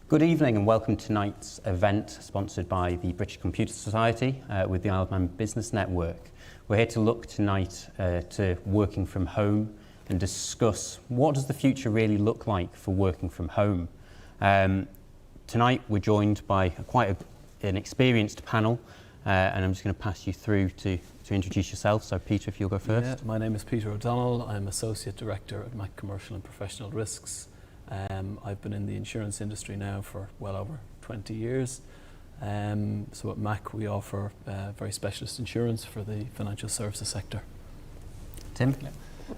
Good evening and welcome to tonight's event sponsored by the British Computer Society with the Isle of Man Business Network. We're here to look tonight to working from home and discuss what does the future really look like for working from home. Tonight we're joined by an experienced panel and I'm just going to pass you through to introduce yourself. So Peter, if you'll go first. Yeah, my name is Peter O'Donnell. I'm Associate Director at Mac Commercial and Professional Risks. I've been in the insurance industry now for well over 20 years. So at Mac we offer very specialist insurance for the financial services sector. Tim?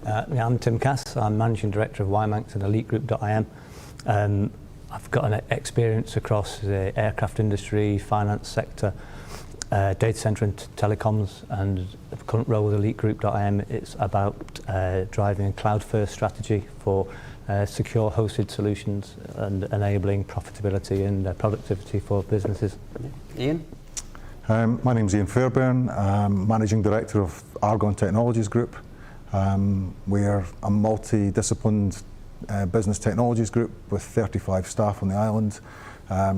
I'm Tim Cass. I'm Managing Director of WiManx and EliteGroup.im. I've got an experience across the aircraft industry, finance sector, data centre and telecoms, and the current role with EliteGroup.im, it's about driving a cloud-first strategy for secure hosted solutions and enabling profitability and productivity for businesses. Ian? My name's Ian Fairbairn. I'm Managing Director of Argon Technologies Group. We're a multidisciplined business technologies group with 35 staff on the island,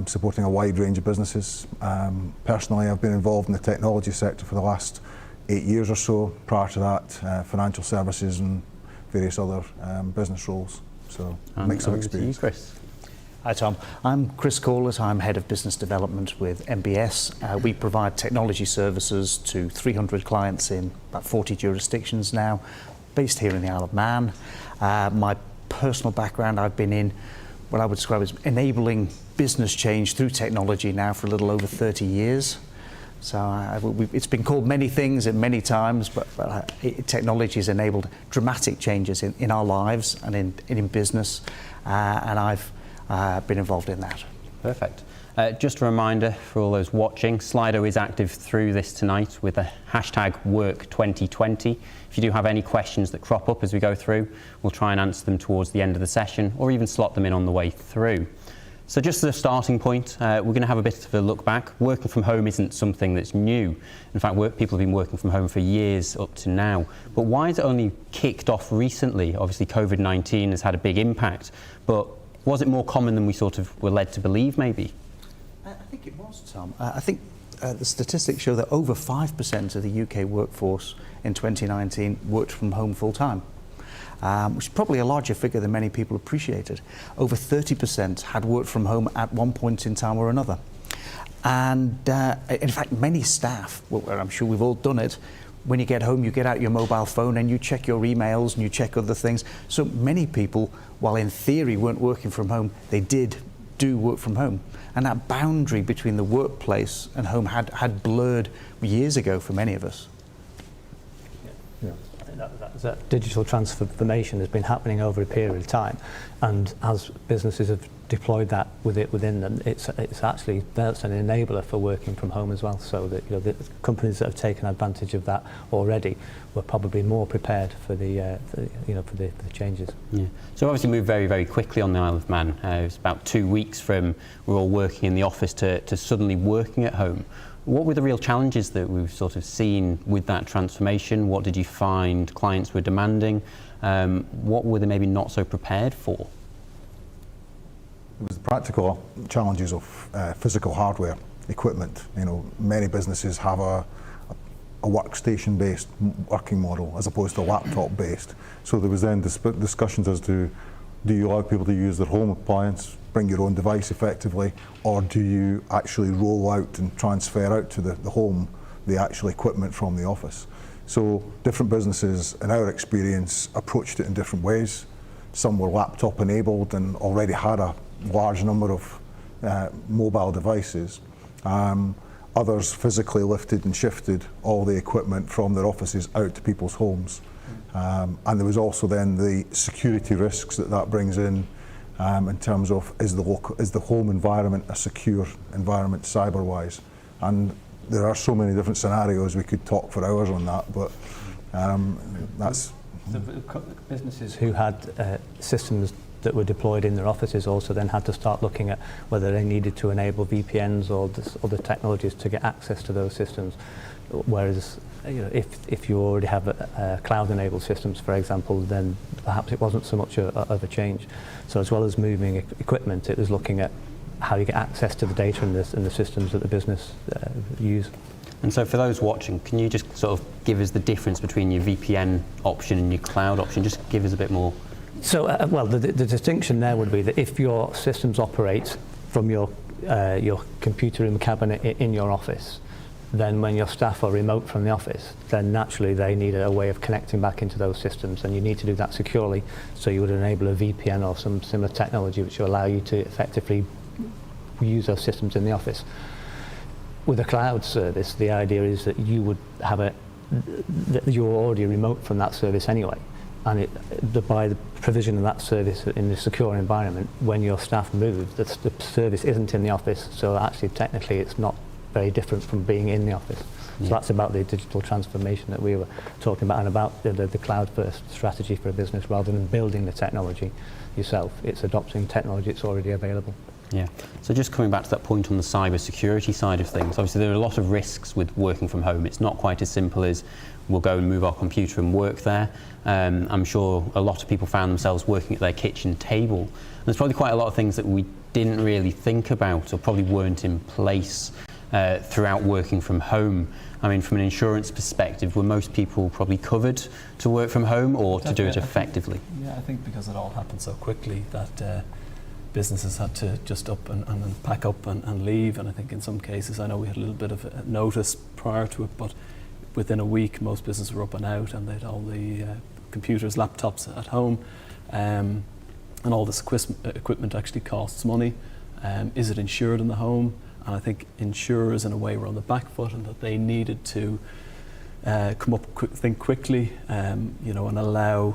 supporting a wide range of businesses. Personally, I've been involved in the technology sector for the last 8 years or so. Prior to that, financial services and various other business roles. So, a mix of experience. Chris. Hi Tom, I'm Chris Corlett. I'm Head of Business Development with MBS. We provide technology services to 300 clients in about 40 jurisdictions now, based here in the Isle of Man. My personal background, I've been in what I would describe as enabling business change through technology now for a little over 30 years. So it's been called many things at many times, but technology has enabled dramatic changes in our lives and in business, and I've been involved in that. Perfect. Just a reminder for all those watching, Slido is active through this tonight with the hashtag #WorK2020. If you do have any questions that crop up as we go through, we'll try and answer them towards the end of the session or even slot them in on the way through. So just as a starting point, we're going to have a bit of a look back. Working from home isn't something that's new. In fact, people have been working from home for years up to now. But why has it only kicked off recently? Obviously, COVID-19 has had a big impact. But was it more common than we sort of were led to believe, maybe? I think it was, Tom. I think the statistics show that over 5% of the UK workforce in 2019 worked from home full-time. Which is probably a larger figure than many people appreciated. Over 30% had worked from home at one point in time or another. And in fact, many staff, well, I'm sure we've all done it, when you get home, you get out your mobile phone and you check your emails and you check other things. So many people, while in theory weren't working from home, they do work from home. And that boundary between the workplace and home had blurred years ago for many of us. Yeah. That digital transformation has been happening over a period of time, and as businesses have deployed that within them, that's an enabler for working from home as well. So that the companies that have taken advantage of that already were probably more prepared for the changes. Yeah. So obviously moved very, very quickly on the Isle of Man. It was about 2 weeks from we're all working in the office to suddenly working at home. What were the real challenges that we've sort of seen with that transformation? What did you find clients were demanding? What were they maybe not so prepared for? It was the practical challenges of physical hardware, equipment. Many businesses have a workstation-based working model as opposed to laptop-based. So there was then discussions as to, do you allow people to use their home appliance, bring your own device effectively, or do you actually roll out and transfer out to the home the actual equipment from the office? So different businesses, in our experience, approached it in different ways. Some were laptop enabled and already had a large number of mobile devices. Others physically lifted and shifted all the equipment from their offices out to people's homes. And there was also then the security risks that brings in terms of is the home environment a secure environment cyber-wise? And there are so many different scenarios, we could talk for hours on that, but that's... The businesses who had systems that were deployed in their offices also then had to start looking at whether they needed to enable VPNs or other technologies to get access to those systems. Whereas, if you already have cloud-enabled systems, for example, then perhaps it wasn't so much of a change. So as well as moving equipment, it was looking at how you get access to the data and the systems that the business use. And so for those watching, can you just sort of give us the difference between your VPN option and your cloud option? Just give us a bit more. So, well, the distinction there would be that if your systems operate from your computer room cabinet in your office, then when your staff are remote from the office, then naturally they need a way of connecting back into those systems, and you need to do that securely. So you would enable a VPN or some similar technology which will allow you to effectively use those systems in the office. With a cloud service, the idea is that you would have you're already remote from that service anyway, and by the provision of that service in the secure environment, when your staff move, the service isn't in the office, so actually technically it's not very different from being in the office. So that's about the digital transformation that we were talking about, and about the cloud-first strategy for a business. Rather than building the technology yourself, it's adopting technology that's already available. Yeah. So just coming back to that point on the cyber security side of things, obviously there are a lot of risks with working from home. It's not quite as simple as we'll go and move our computer and work there. I'm sure a lot of people found themselves working at their kitchen table. And there's probably quite a lot of things that we didn't really think about or probably weren't in place throughout working from home. I mean, from an insurance perspective, were most people probably covered to work from home or to do it effectively? I think because it all happened so quickly that businesses had to just up and pack up and leave. And I think in some cases, I know we had a little bit of a notice prior to it, but within a week, most businesses were up and out, and they had all the computers, laptops at home, and all this equipment actually costs money. Is it insured in the home? And I think insurers, in a way, were on the back foot, and that they needed to think quickly, and allow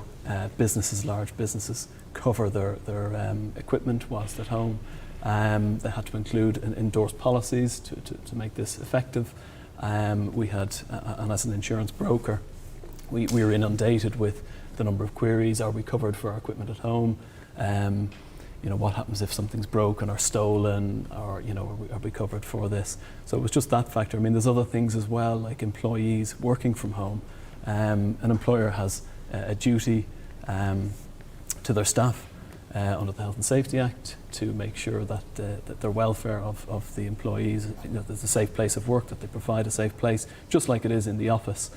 businesses, large businesses, cover their equipment whilst at home. They had to include endorsed policies to make this effective. We had, and as an insurance broker, we were inundated with the number of queries. Are we covered for our equipment at home? What happens if something's broken or stolen, or are we covered for this? So it was just that factor. I mean, there's other things as well, like employees working from home. An employer has a duty to their staff under the Health and Safety Act to make sure that their welfare of the employees, there's a safe place of work, that they provide a safe place, just like it is in the office.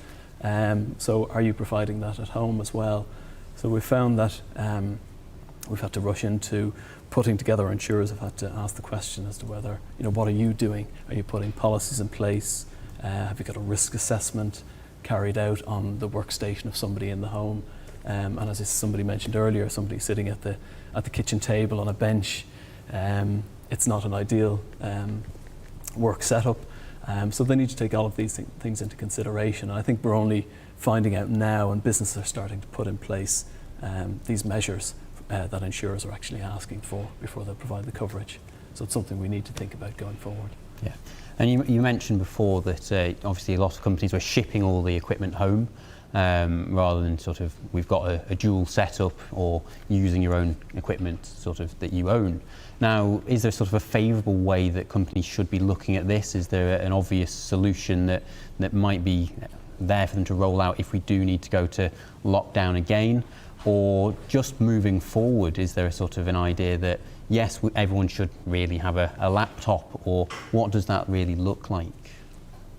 So are you providing that at home as well? So we found that we've had to rush into putting together, our insurers have had to ask the question as to whether, what are you doing? Are you putting policies in place? Have you got a risk assessment carried out on the workstation of somebody in the home? And as somebody mentioned earlier, somebody sitting at the kitchen table on a bench, it's not an ideal work setup. So they need to take all of these things into consideration. And I think we're only finding out now, and businesses are starting to put in place these measures that insurers are actually asking for before they provide the coverage. So it's something we need to think about going forward. Yeah, and you mentioned before that obviously a lot of companies were shipping all the equipment home rather than sort of we've got a dual setup or using your own equipment sort of that you own. Now, is there sort of a favourable way that companies should be looking at this? Is there an obvious solution that might be there for them to roll out if we do need to go to lockdown again? Or just moving forward, is there a sort of an idea that yes, everyone should really have a laptop, or what does that really look like?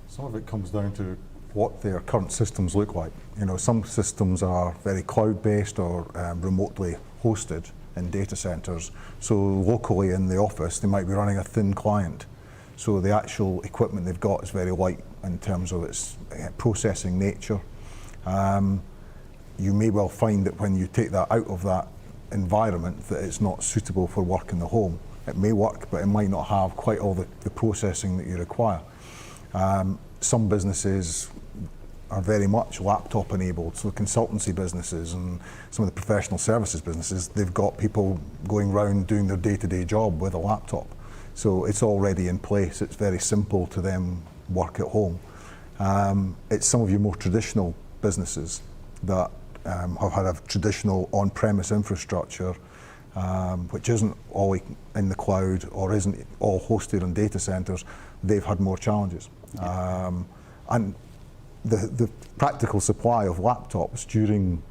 Some of it comes down to what their current systems look like. Some systems are very cloud-based or remotely hosted in data centres. So locally in the office, they might be running a thin client. So the actual equipment they've got is very light in terms of its processing nature. You may well find that when you take that out of that environment, that it's not suitable for work in the home. It may work, but it might not have quite all the processing that you require. Some businesses are very much laptop enabled, so consultancy businesses and some of the professional services businesses, they've got people going around doing their day-to-day job with a laptop. So it's already in place, it's very simple to them work at home. It's some of your more traditional businesses that have had a traditional on-premise infrastructure, which isn't all in the cloud or isn't all hosted on data centres. They've had more challenges. And the practical supply of laptops during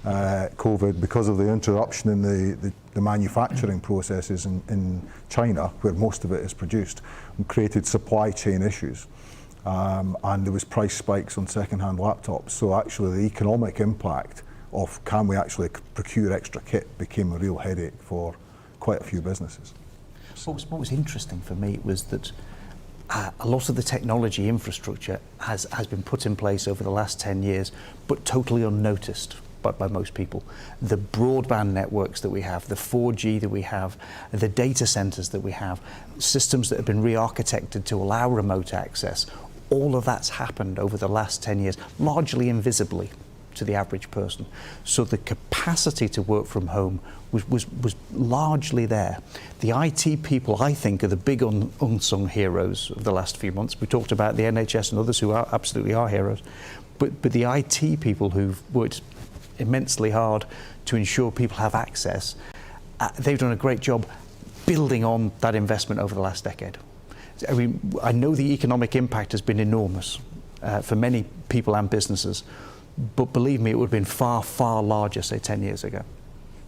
COVID, because of the interruption in the manufacturing processes in China, where most of it is produced, and created supply chain issues. And there was price spikes on second-hand laptops. So actually the economic impact of can we actually procure extra kit became a real headache for quite a few businesses. What was interesting for me was that a lot of the technology infrastructure has been put in place over the last 10 years, but totally unnoticed by most people. The broadband networks that we have, the 4G that we have, the data centers that we have, systems that have been re-architected to allow remote access, all of that's happened over the last 10 years, largely invisibly to the average person. So the capacity to work from home was largely there. The IT people, I think, are the big unsung heroes of the last few months. We talked about the NHS and others who are absolutely our heroes. But the IT people who've worked immensely hard to ensure people have access, they've done a great job building on that investment over the last decade. I mean, I know the economic impact has been enormous for many people and businesses, but believe me, it would have been far, far larger, say, 10 years ago.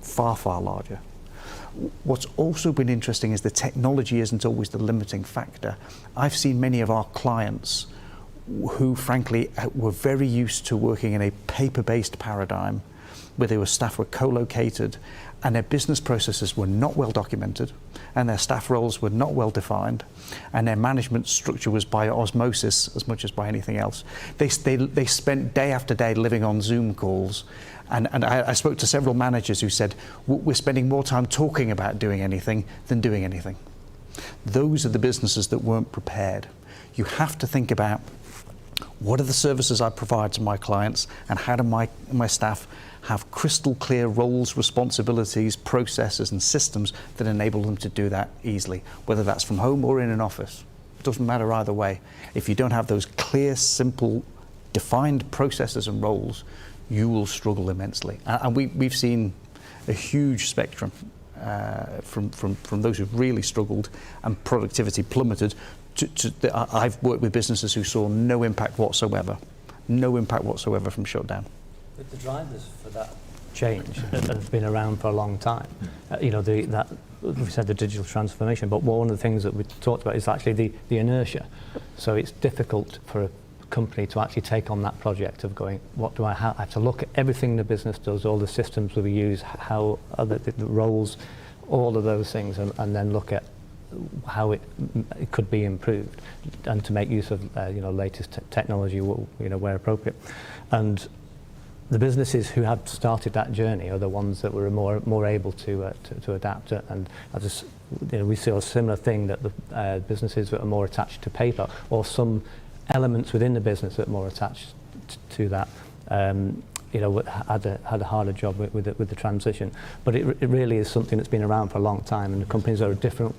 Far, far larger. What's also been interesting is the technology isn't always the limiting factor. I've seen many of our clients who, frankly, were very used to working in a paper-based paradigm where their staff were co-located and their business processes were not well documented and their staff roles were not well defined and their management structure was by osmosis as much as by anything else. They spent day after day living on Zoom calls, and I spoke to several managers who said, we're spending more time talking about doing anything than doing anything. Those are the businesses that weren't prepared. You have to think about what are the services I provide to my clients and how do my staff have crystal clear roles, responsibilities, processes and systems that enable them to do that easily, whether that's from home or in an office. It doesn't matter either way. If you don't have those clear, simple, defined processes and roles, you will struggle immensely. And we've seen a huge spectrum from those who've really struggled and productivity plummeted I've worked with businesses who saw no impact whatsoever from shutdown. But the drivers for that change have been around for a long time. We said the digital transformation, but one of the things that we talked about is actually the inertia. So it's difficult for a company to actually take on that project of going, what do I have? I have to look at everything the business does, all the systems that we use, how other the roles, all of those things, and then look at how it could be improved, and to make use of latest technology where appropriate. And the businesses who have started that journey are the ones that were more able to adapt. And we see a similar thing that the businesses that are more attached to paper, or some elements within the business that are more attached to that, had a harder job with the transition. But it really is something that's been around for a long time, and the companies are different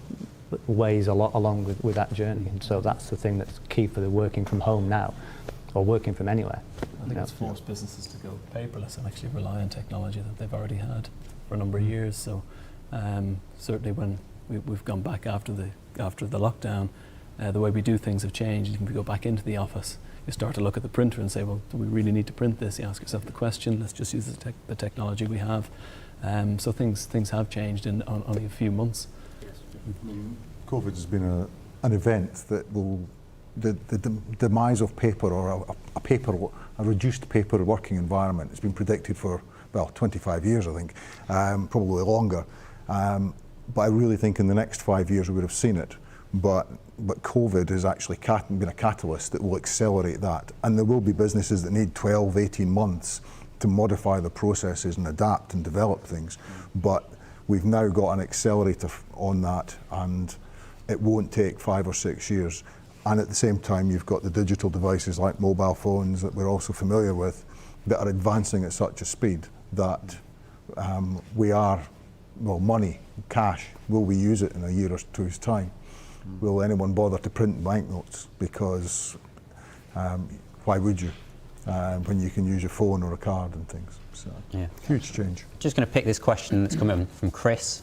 ways along with that journey. And so that's the thing that's key for the working from home now, or working from anywhere. I think it's forced businesses to go paperless and actually rely on technology that they've already had for a number of years. So certainly when we've gone back after the lockdown, the way we do things have changed. If we go back into the office, you start to look at the printer and say, well, do we really need to print this? You ask yourself the question, let's just use the technology we have. So things have changed in only a few months. COVID has been an event that will, the demise of paper, or a reduced paper working environment, has been predicted for, 25 years, I think, probably longer. But I really think in the next 5 years we would have seen it. But COVID has actually been a catalyst that will accelerate that. And there will be businesses that need 12, 18 months to modify the processes and adapt and develop things. But we've now got an accelerator on that, and it won't take 5 or 6 years. And at the same time, you've got the digital devices like mobile phones that we're also familiar with that are advancing at such a speed that money, cash, will we use it in a year or two's time? Will anyone bother to print banknotes? Because why would you when you can use your phone or a card and things? So, huge change. Just going to pick this question that's come in from Chris.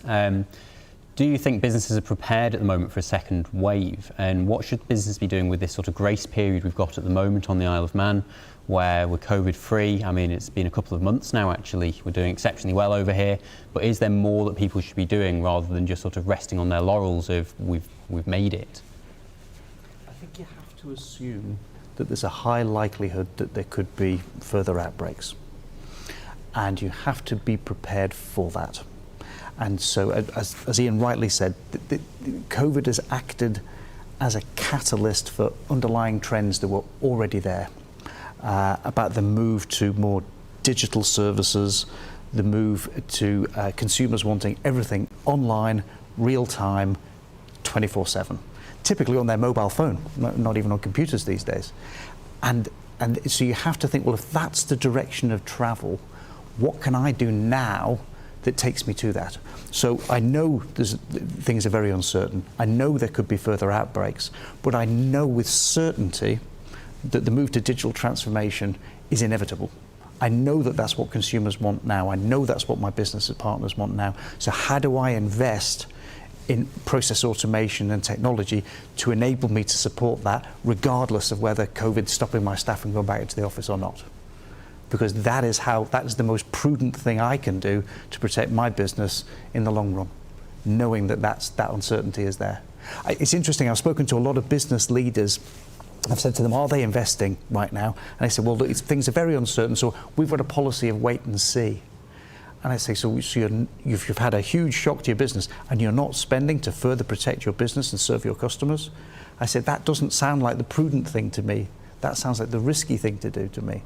do you think businesses are prepared at the moment for a second wave? And what should businesses be doing with this sort of grace period we've got at the moment on the Isle of Man, where we're COVID-free? I mean, it's been a couple of months now, actually. We're doing exceptionally well over here. But is there more that people should be doing rather than just sort of resting on their laurels of we've made it? I think you have to assume that there's a high likelihood that there could be further outbreaks. And you have to be prepared for that. And so, as Ian rightly said, COVID has acted as a catalyst for underlying trends that were already there, about the move to more digital services, the move to consumers wanting everything online, real time, 24/7, typically on their mobile phone, not even on computers these days. And so you have to think, well, if that's the direction of travel, what can I do now that takes me to that? So I know things are very uncertain. I know there could be further outbreaks, but I know with certainty that the move to digital transformation is inevitable. I know that that's what consumers want now. I know that's what my business partners want now. So how do I invest in process automation and technology to enable me to support that, regardless of whether COVID's stopping my staff from going back into the office or not? Because that is the most prudent thing I can do to protect my business in the long run, knowing that uncertainty is there. It's interesting, I've spoken to a lot of business leaders. I've said to them, are they investing right now? And I said, well, look, things are very uncertain, so we've got a policy of wait and see. And I say, so you've had a huge shock to your business and you're not spending to further protect your business and serve your customers? I said, that doesn't sound like the prudent thing to me. That sounds like the risky thing to do to me.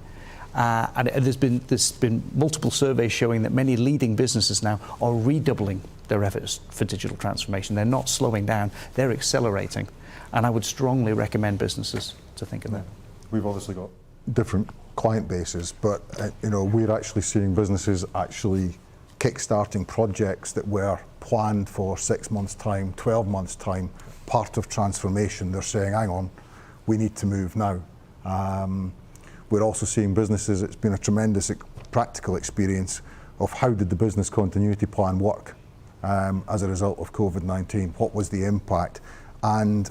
And there's been multiple surveys showing that many leading businesses now are redoubling their efforts for digital transformation. They're not slowing down, they're accelerating. And I would strongly recommend businesses to think of that. We've obviously got different client bases, but we're actually seeing businesses actually kick-starting projects that were planned for 6 months' time, 12 months' time, part of transformation. They're saying, hang on, we need to move now. We're also seeing businesses, it's been a tremendous practical experience of how did the business continuity plan work as a result of COVID-19? What was the impact? And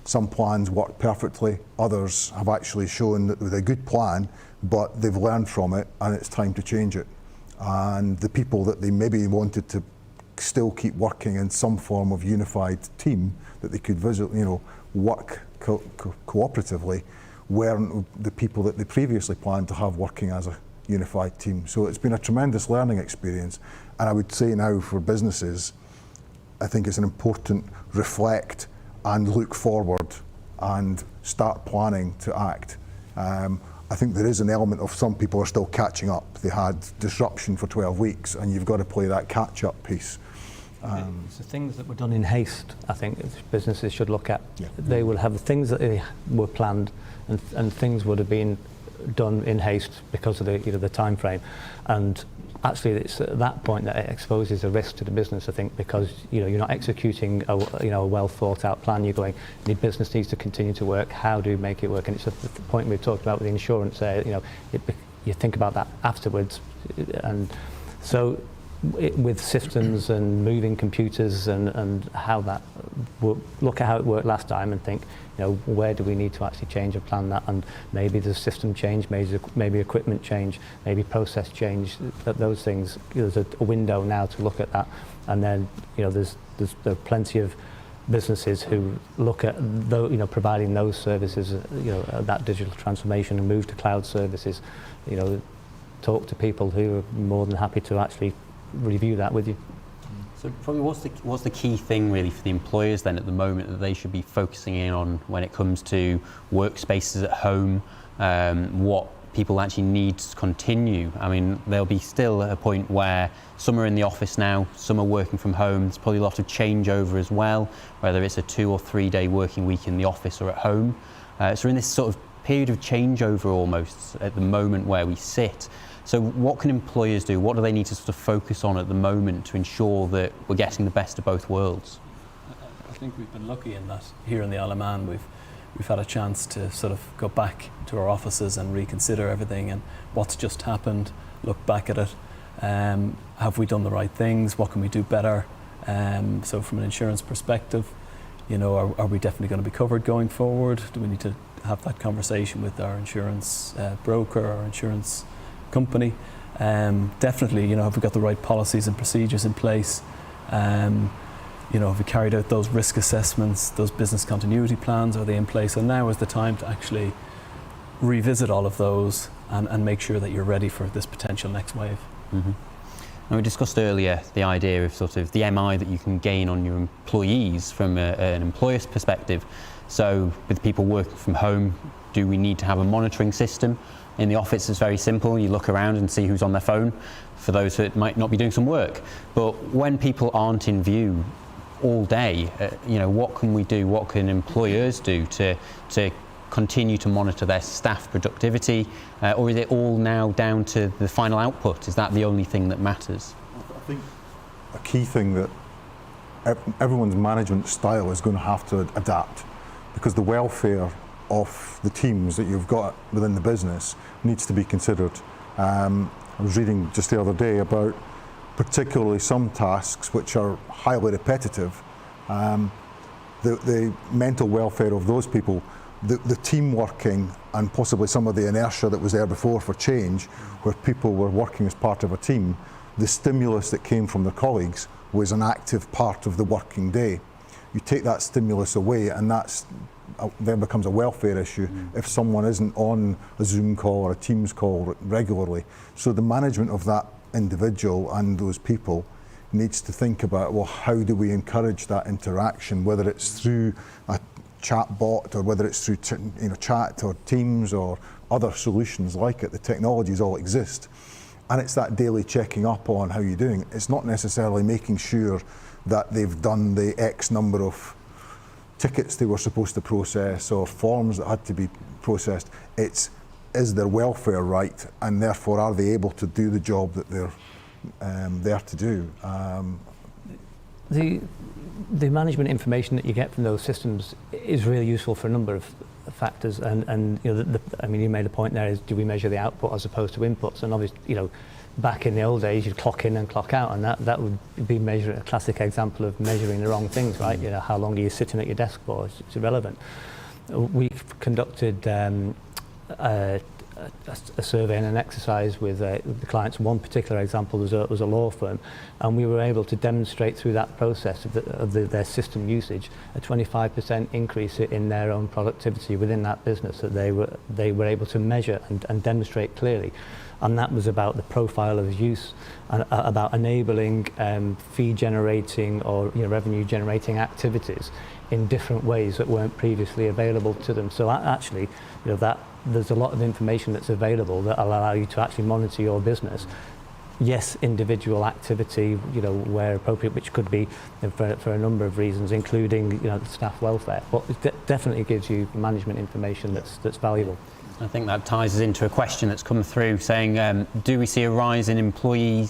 some plans work perfectly, others have actually shown that with a good plan, but they've learned from it and it's time to change it. And the people that they maybe wanted to still keep working in some form of unified team that they could work cooperatively weren't the people that they previously planned to have working as a unified team. So it's been a tremendous learning experience. And I would say now for businesses, I think it's an important reflect and look forward and start planning to act. I think there is an element of some people are still catching up. They had disruption for 12 weeks and you've got to play that catch-up piece. It's the things that were done in haste, I think businesses should look at. Yeah. They will have things that were planned and things would have been done in haste because of the time frame. And actually it's at that point that it exposes a risk to the business, I think, because you're not executing a well thought out plan. You're going, the business needs to continue to work, how do you make it work? And it's the point we've talked about with the insurance there, you think about that afterwards. And so with systems and moving computers and how that look at how it worked last time and think, where do we need to actually change and plan that? And maybe there's system change, maybe equipment change, maybe process change. Those things, there's a window now to look at that. And then there are plenty of businesses who look at providing those services, that digital transformation and move to cloud services. Talk to people who are more than happy to actually review that with you. So probably what's the key thing really for the employers then at the moment that they should be focusing in on when it comes to workspaces at home, what people actually need to continue? I mean, there'll be still a point where some are in the office now, some are working from home. There's probably a lot of changeover as well, whether it's a 2 or 3 day working week in the office or at home. So we're in this sort of period of changeover almost at the moment where we sit. So what can employers do? What do they need to sort of focus on at the moment to ensure that we're getting the best of both worlds? I think we've been lucky in that here in the Isle of Man we've had a chance to sort of go back to our offices and reconsider everything and what's just happened, look back at it. Have we done the right things? What can we do better? So from an insurance perspective, are we definitely going to be covered going forward? Do we need to have that conversation with our insurance broker or insurance company? Definitely, have we got the right policies and procedures in place? Have we carried out those risk assessments, those business continuity plans, are they in place? And now is the time to actually revisit all of those and make sure that you're ready for this potential next wave. Mm-hmm. And we discussed earlier the idea of sort of the MI that you can gain on your employees from an employer's perspective. So with people working from home, do we need to have a monitoring system? In the office, it's very simple. You look around and see who's on their phone, for those that might not be doing some work. But when people aren't in view all day, what can we do? What can employers do to continue to monitor their staff productivity, or is it all now down to the final output? Is that the only thing that matters? I think a key thing that everyone's management style is going to have to adapt, because the welfare of the teams that you've got within the business needs to be considered. I was reading just the other day about particularly some tasks which are highly repetitive, the mental welfare of those people, the team working, and possibly some of the inertia that was there before for change, where people were working as part of a team. The stimulus that came from their colleagues was an active part of the working day. You take that stimulus away, and that's then becomes a welfare issue if someone isn't on a Zoom call or a Teams call regularly. So the management of that individual and those people needs to think about, well, how do we encourage that interaction, whether it's through a chat bot or whether it's through chat or Teams or other solutions like it. The technologies all exist, and it's that daily checking up on how you're doing. It's not necessarily making sure that they've done the X number of tickets they were supposed to process or forms that had to be processed. It's, is their welfare right, and therefore are they able to do the job that they're there to do. The management information that you get from those systems is really useful for a number of factors, and you made a point there, is do we measure the output as opposed to inputs? And obviously, back in the old days, you'd clock in and clock out, and that would be a classic example of measuring the wrong things, right? How long are you sitting at your desk for? It's irrelevant. We've conducted a survey and an exercise with the clients. One particular example was a law firm, and we were able to demonstrate through that process of their system usage a 25% increase in their own productivity within that business that they were able to measure and demonstrate clearly. And that was about the profile of use and about enabling fee generating or revenue generating activities in different ways that weren't previously available to them. So actually, that there's a lot of information that's available that will allow you to actually monitor your business. Yes, individual activity, where appropriate, which could be for a number of reasons, including staff welfare. But it definitely gives you management information that's valuable. I think that ties us into a question that's come through saying, do we see a rise in employee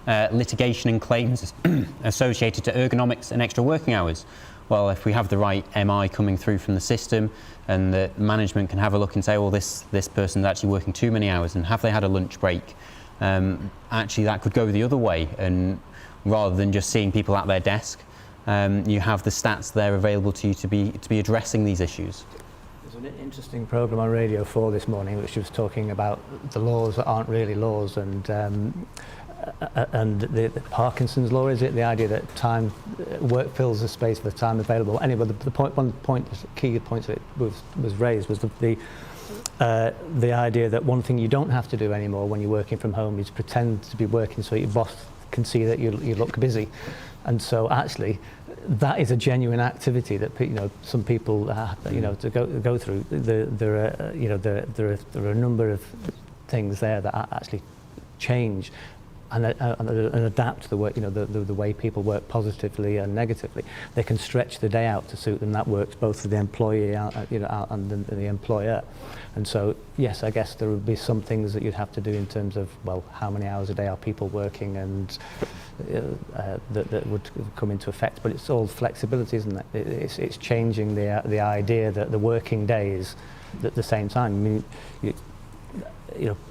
litigation and claims associated to ergonomics and extra working hours? Well, if we have the right MI coming through from the system, and the management can have a look and say, well, this person's actually working too many hours, and have they had a lunch break? Actually, that could go the other way, and rather than just seeing people at their desk, you have the stats there available to you to be addressing these issues. There's an interesting programme on Radio 4 this morning which was talking about the laws that aren't really laws, and the Parkinson's law, is it? The idea that work fills the space for the time available. Anyway, one key point that was raised was the idea that one thing you don't have to do anymore when you're working from home is pretend to be working so your boss can see that you look busy. And so actually, that is a genuine activity that some people to go through. There are a number of things there that actually change and adapt the work, the way people work positively and negatively. They can stretch the day out to suit them. That works both for the employee and the employer. And so, yes, I guess there would be some things that you'd have to do in terms of, well, how many hours a day are people working, and that would come into effect. But it's all flexibility, isn't it? It's changing the idea that the working day is at the same time. I mean,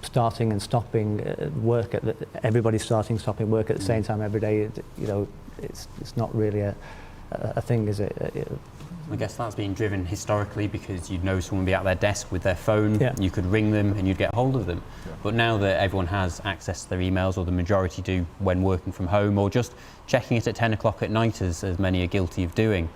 starting and stopping work everybody's starting and stopping work at the same time every day. it's not really a thing, is it? I guess that's been driven historically because you'd know someone would be at their desk with their phone, Yeah. you could ring them and you'd get hold of them. Yeah. But now that everyone has access to their emails, or the majority do when working from home, or just checking it at 10 o'clock at night, as many are guilty of doing,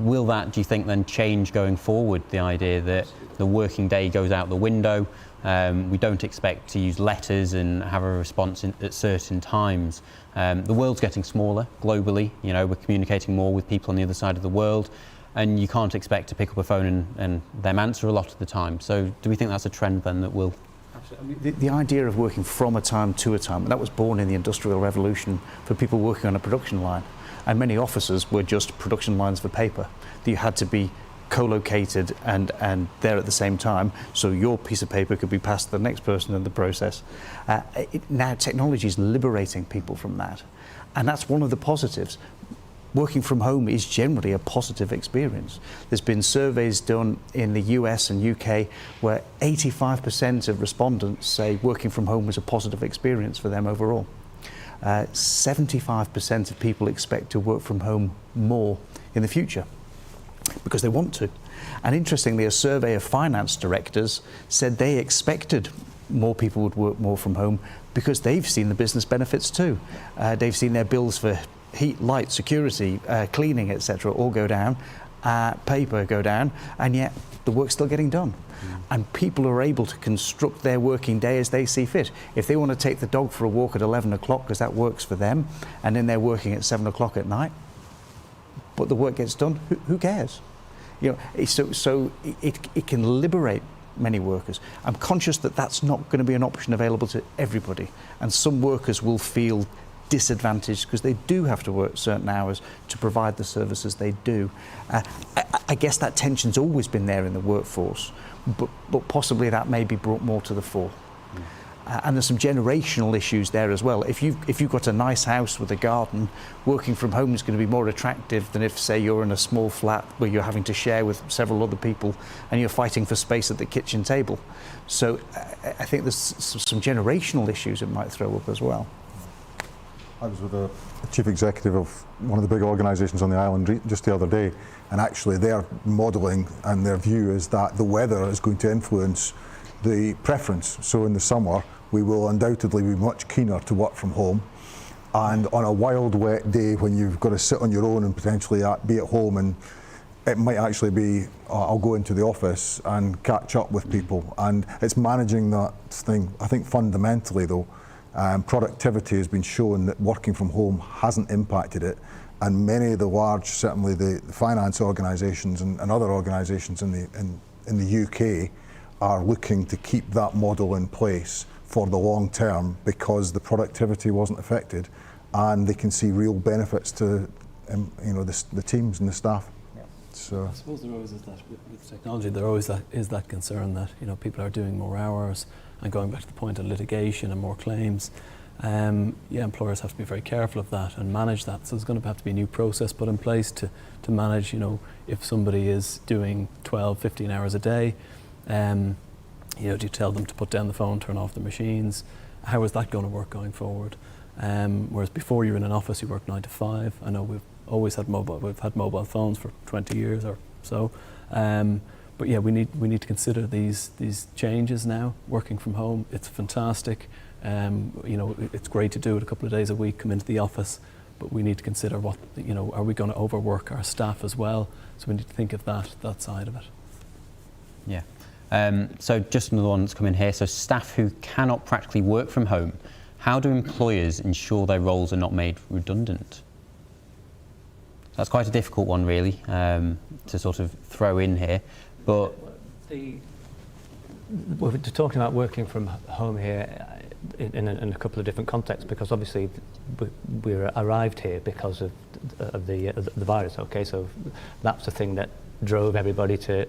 will that, do you think, then change going forward, the idea that the working day goes out the window? We don't expect to use letters and have a response at certain times. The world's getting smaller globally, you know, we're communicating more with people on the other side of the world, and you can't expect to pick up a phone and them answer a lot of the time. So do we think that's a trend then that will... Absolutely. The idea of working from a time to a time, that was born in the Industrial Revolution for people working on a production line. And many offices were just production lines for paper that you had to be co-located and there at the same time, so your piece of paper could be passed to the next person in the process. Now technology is liberating people from that, and that's one of the positives. Working from home is generally a positive experience. There's been surveys done in the US and UK where 85% of respondents say working from home was a positive experience for them overall. 75% of people expect to work from home more in the future because they want to. And interestingly, a survey of finance directors said they expected more people would work more from home because they've seen the business benefits too. They've seen their bills for heat, light, security, cleaning, etc. all go down, paper go down, and yet the work's still getting done. And people are able to construct their working day as they see fit. If they want to take the dog for a walk at 11 o'clock because that works for them, and then they're working at 7 o'clock at night, but the work gets done, who cares? You know, so it can liberate many workers. I'm conscious that that's not going to be an option available to everybody, and some workers will feel disadvantaged because they do have to work certain hours to provide the services they do. I guess that tension's always been there in the workforce, but possibly that may be brought more to the fore. And there's some generational issues there as well. If you've got a nice house with a garden, working from home is going to be more attractive than if, say, you're in a small flat where you're having to share with several other people and you're fighting for space at the kitchen table. So I think there's some generational issues it might throw up as well. I was with the chief executive of one of the big organisations on the island just the other day, and actually their modelling and their view is that the weather is going to influence the preference. So in the summer we will undoubtedly be much keener to work from home, and on a wild wet day when you've got to sit on your own and potentially be at home, and it might actually be I'll go into the office and catch up with people, and it's managing that thing. I think fundamentally though, productivity has been shown that working from home hasn't impacted it, and many of the large, certainly the finance organisations and other organisations in the UK are looking to keep that model in place for the long term because the productivity wasn't affected, and they can see real benefits to the teams and the staff. Yeah. So I suppose there always is that with technology. There always is that concern that people are doing more hours. And going back to the point of litigation and more claims, employers have to be very careful of that and manage that. So there's going to have to be a new process put in place to manage, if somebody is doing 12, 15 hours a day, do you tell them to put down the phone, turn off the machines? How is that going to work going forward? Whereas before you're in an office, you work 9 to 5. I know we've had mobile phones for 20 years or so. But yeah, we need to consider these changes now. Working from home, it's fantastic. It's great to do it a couple of days a week, come into the office, but we need to consider are we going to overwork our staff as well? So we need to think of that side of it. Yeah. So just another one that's come in here. So staff who cannot practically work from home, how do employers ensure their roles are not made redundant? That's quite a difficult one, really, to sort of throw in here. But we're talking about working from home here in a couple of different contexts, because obviously we arrived here because of the virus. Okay, so that's the thing that drove everybody to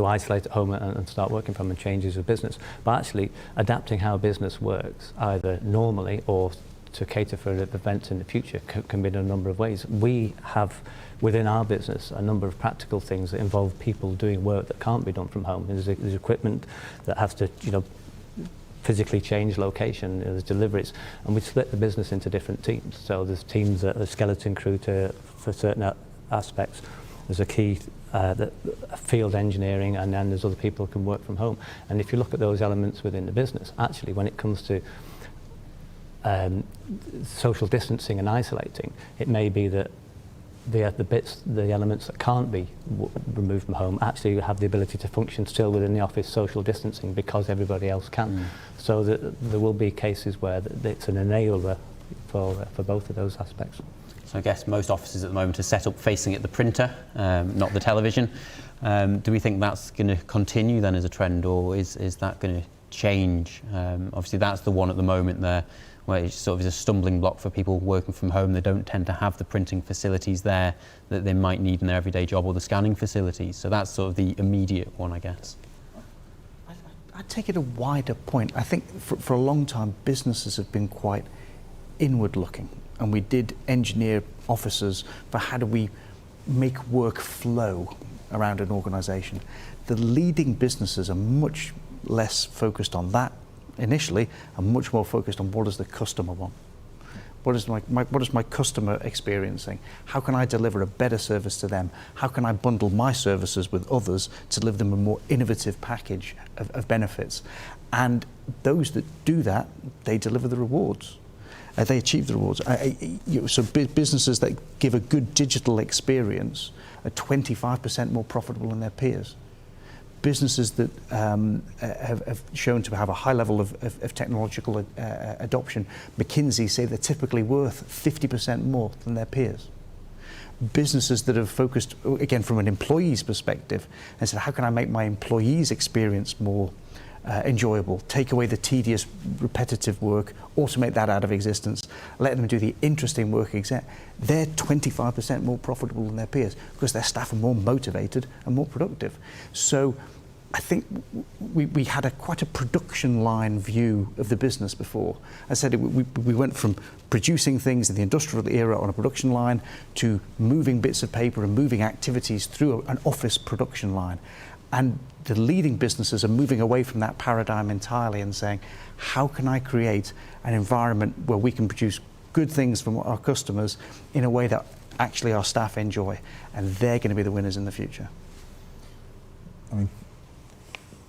isolate at home and start working from, and changes of business. But actually adapting how business works, either normally or to cater for events in the future, can be in a number of ways. We have within our business a number of practical things that involve people doing work that can't be done from home. There's equipment that has to physically change location, there's deliveries, and we split the business into different teams. So there's teams that are skeleton crew for certain aspects. There's a key field engineering, and then there's other people who can work from home. And if you look at those elements within the business, actually when it comes to social distancing and isolating, it may be that the elements that can't be removed from home actually have the ability to function still within the office social distancing because everybody else can. So there will be cases where it's an enabler for both of those aspects. So I guess most offices at the moment are set up facing at the printer, not the television. Do we think that's going to continue then as a trend, or is that going to change? Obviously that's the one at the moment there where it sort of is a stumbling block for people working from home. They don't tend to have the printing facilities there that they might need in their everyday job, or the scanning facilities. So that's sort of the immediate one, I guess. I'd take it a wider point. I think for a long time, businesses have been quite inward looking, and we did engineer offices for how do we make work flow around an organisation. The leading businesses are much less focused on that initially, and much more focused on what does the customer want. What is my customer experiencing? How can I deliver a better service to them? How can I bundle my services with others to deliver them a more innovative package of benefits? And those that do that, they deliver the rewards. They achieve the rewards. So businesses that give a good digital experience are 25% more profitable than their peers. Businesses that have shown to have a high level of technological adoption, McKinsey say they're typically worth 50% more than their peers. Businesses that have focused, again, from an employee's perspective, and said, how can I make my employees' experience more enjoyable, take away the tedious, repetitive work, automate that out of existence, let them do the interesting work, they're 25% more profitable than their peers because their staff are more motivated and more productive. So I think we had quite a production line view of the business before. I said we went from producing things in the industrial era on a production line to moving bits of paper and moving activities through an office production line. And the leading businesses are moving away from that paradigm entirely and saying, how can I create an environment where we can produce good things from our customers in a way that actually our staff enjoy, and they're going to be the winners in the future. I mean,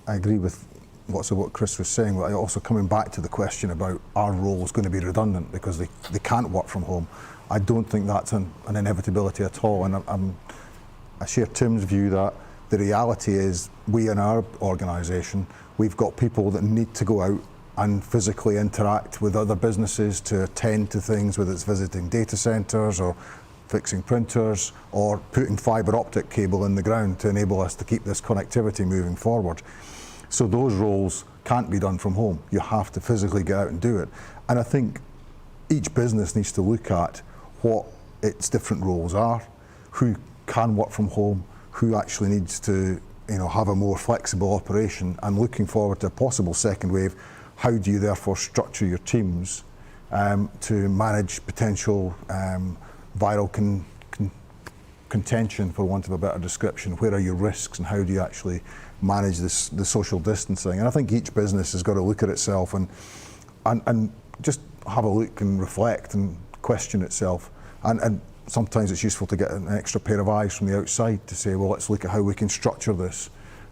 I agree with lots of what Chris was saying, but also coming back to the question about our roles going to be redundant because they can't work from home. I don't think that's an inevitability at all, and I share Tim's view that the reality is we in our organisation, we've got people that need to go out and physically interact with other businesses to attend to things, whether it's visiting data centres or fixing printers or putting fibre optic cable in the ground to enable us to keep this connectivity moving forward. So those roles can't be done from home. You have to physically get out and do it. And I think each business needs to look at what its different roles are, who can work from home, who actually needs to have a more flexible operation, and looking forward to a possible second wave, how do you therefore structure your teams to manage potential viral contention, for want of a better description? Where are your risks and how do you actually manage the social distancing? And I think each business has got to look at itself and just have a look and reflect and question itself. And sometimes it's useful to get an extra pair of eyes from the outside to say, well, let's look at how we can structure this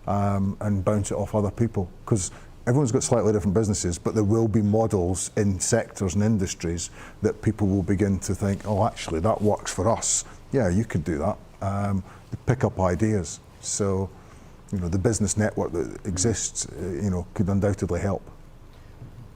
and bounce it off other people. Because everyone's got slightly different businesses, but there will be models in sectors and industries that people will begin to think, oh, actually, that works for us. Yeah, you could do that. Pick up ideas. So, the business network that exists, could undoubtedly help.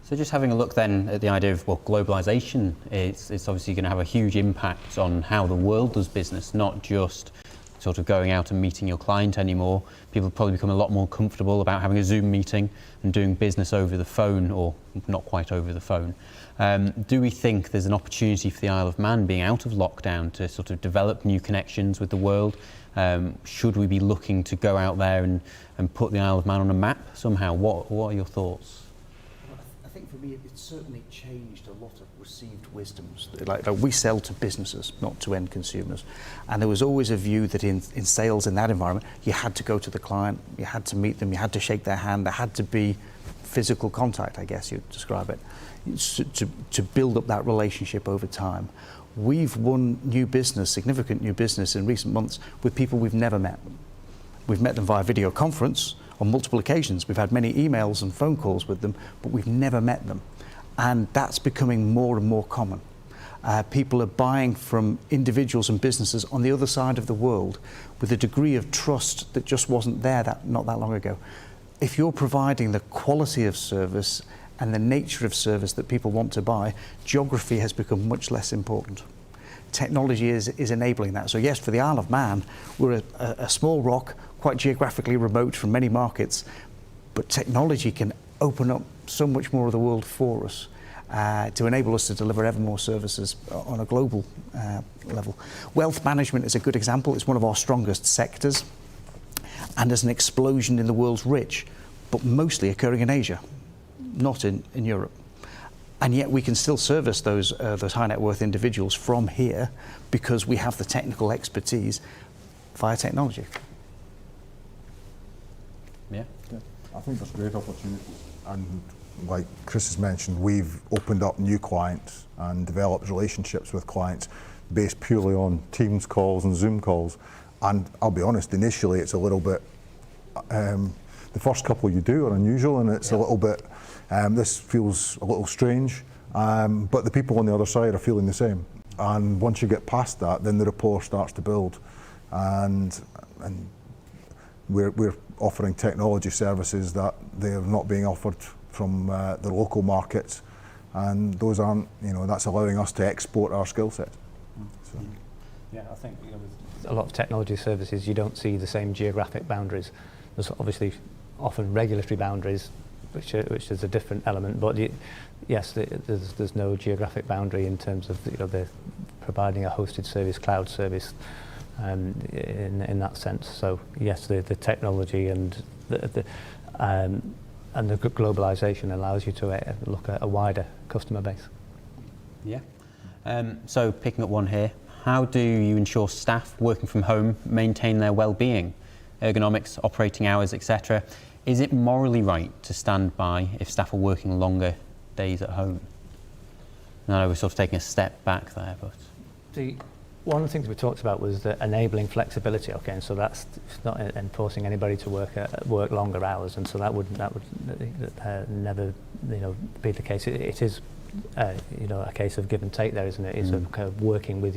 So just having a look then at the idea of, globalisation, it's obviously going to have a huge impact on how the world does business, not just sort of going out and meeting your client anymore. People probably become a lot more comfortable about having a Zoom meeting and doing business over the phone, or not quite over the phone. Do we think there's an opportunity for the Isle of Man, being out of lockdown, to sort of develop new connections with the world? Should we be looking to go out there and put the Isle of Man on a map somehow? What are your thoughts? I think for me, it's certainly changed a lot of received wisdoms. Like we sell to businesses, not to end consumers. And there was always a view that in sales in that environment, you had to go to the client, you had to meet them, you had to shake their hand, there had to be physical contact, I guess you'd describe it, to build up that relationship over time. We've won new business, significant new business in recent months with people we've never met. We've met them via video conference on multiple occasions. We've had many emails and phone calls with them, but we've never met them. And that's becoming more and more common. People are buying from individuals and businesses on the other side of the world with a degree of trust that just wasn't there not that long ago. If you're providing the quality of service and the nature of service that people want to buy, geography has become much less important. Technology is enabling that. So yes, for the Isle of Man, we're a small rock, quite geographically remote from many markets, but technology can open up so much more of the world for us to enable us to deliver ever more services on a global level. Wealth management is a good example. It's one of our strongest sectors, and there's an explosion in the world's rich, but mostly occurring in Asia, not in Europe. And yet we can still service those high net worth individuals from here because we have the technical expertise via technology. Yeah. I think there's great opportunities, and like Chris has mentioned, we've opened up new clients and developed relationships with clients based purely on Teams calls and Zoom calls. And I'll be honest, initially it's a little bit, the first couple you do are unusual, and it's a little bit, this feels a little strange, but the people on the other side are feeling the same. And once you get past that, then the rapport starts to build, and we're offering technology services that they're not being offered from the local markets, and those aren't, that's allowing us to export our skill set. So. Yeah, I think with a lot of technology services, you don't see the same geographic boundaries. There's obviously often regulatory boundaries, which is a different element, but yes, there's no geographic boundary in terms of the providing a hosted service, cloud service, in that sense. So yes, the technology and the globalisation allows you to look at a wider customer base. Yeah. So picking up one here, how do you ensure staff working from home maintain their well-being, ergonomics, operating hours, etc.? Is it morally right to stand by if staff are working longer days at home? I know we're sort of taking a step back there, but one of the things we talked about was the enabling flexibility. Okay, and so that's not enforcing anybody to work longer hours, and so that would never be the case. It is a case of give and take there, isn't it? It's a kind of working with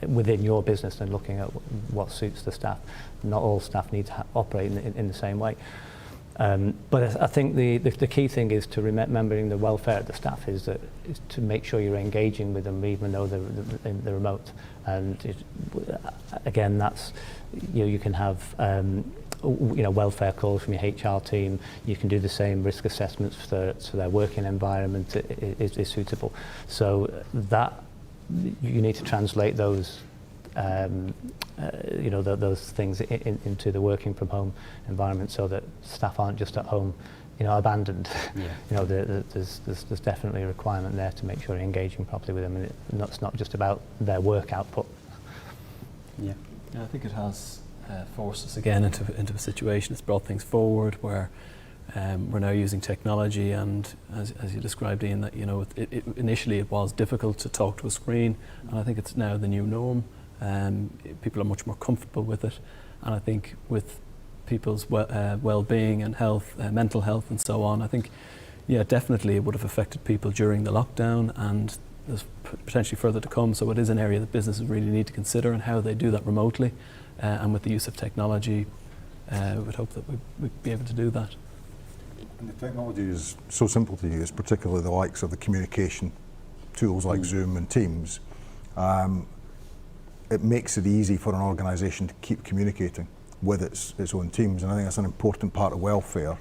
within your business and looking at what suits the staff. Not all staff need to operate in the same way. But I think the key thing is to remembering the welfare of the staff is to make sure you're engaging with them even though they're remote. And again, that's you can have welfare calls from your HR team. You can do the same risk assessments so their working environment is suitable. So that you need to translate those those things into the working from home environment, so that staff aren't just at home, abandoned. Yeah. There's definitely a requirement there to make sure you're engaging properly with them, and it's not just about their work output. Yeah. I think it has forced us again into a situation. It's brought things forward where we're now using technology, and as you described, Ian, that initially it was difficult to talk to a screen, and I think it's now the new norm. People are much more comfortable with it, and I think with people's well-being and health, mental health and so on, I think definitely it would have affected people during the lockdown, and there's potentially further to come. So it is an area that businesses really need to consider, and how they do that remotely, and with the use of technology, we would hope that we'd be able to do that. And the technology is so simple to use, particularly the likes of the communication tools like Zoom and Teams. It makes it easy for an organisation to keep communicating with its own teams, and I think that's an important part of welfare,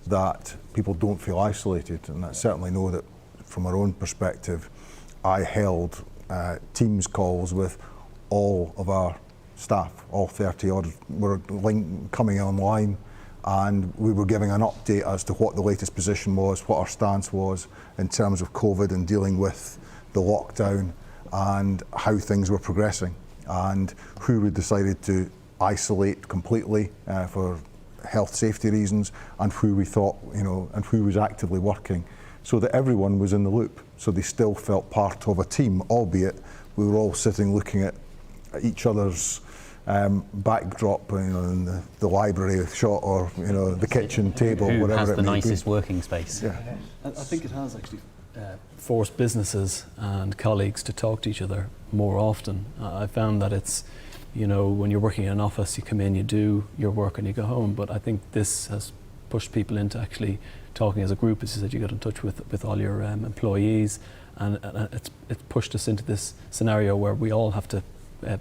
that people don't feel isolated. And I certainly know that from our own perspective, I held Teams calls with all of our staff, all 30 odd were coming online, and we were giving an update as to what the latest position was, what our stance was in terms of COVID and dealing with the lockdown, and how things were progressing, and who we decided to isolate completely for health safety reasons, and who we thought, and who was actively working, so that everyone was in the loop. So they still felt part of a team, albeit we were all sitting looking at each other's backdrop, in the library shot, or the kitchen table, who whatever has it the may nicest be. working space. Yeah. I think it has actually forced businesses and colleagues to talk to each other more often. I found that it's, when you're working in an office, you come in, you do your work and you go home, but I think this has pushed people into actually talking as a group. As you said, you got in touch with all your employees, and it's pushed us into this scenario where we all have to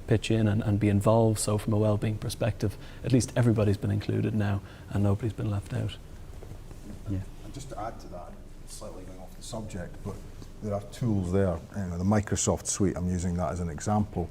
pitch in and be involved. So from a well-being perspective, at least everybody's been included now and nobody's been left out. Yeah. And just to add to that, slightly going off the subject, but there are tools there. The Microsoft suite, I'm using that as an example.